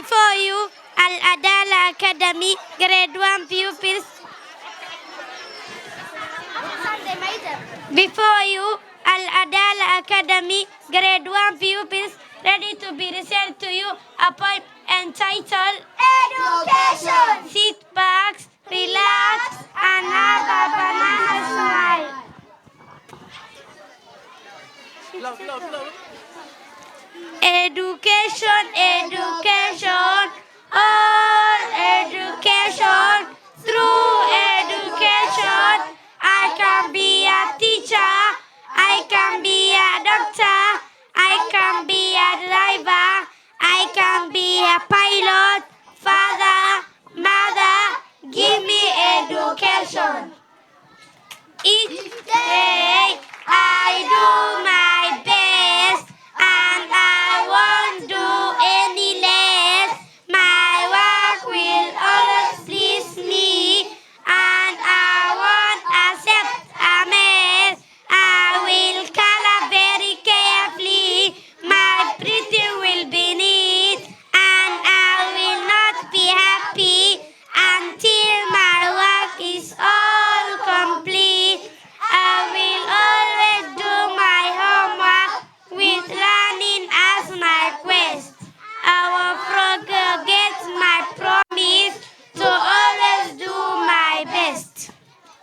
Before you, Al-Adala Academy, grade 1 pupils. Before you, Al-Adala Academy, grade 1 pupils, ready to be recited to you a poem entitled Education. Sit back, relax, and have a banana smile. Education, education, all education. Through education, I can be a teacher, I can be a doctor, I can be a driver, I can be a pilot. Father, mother, give me education. Each day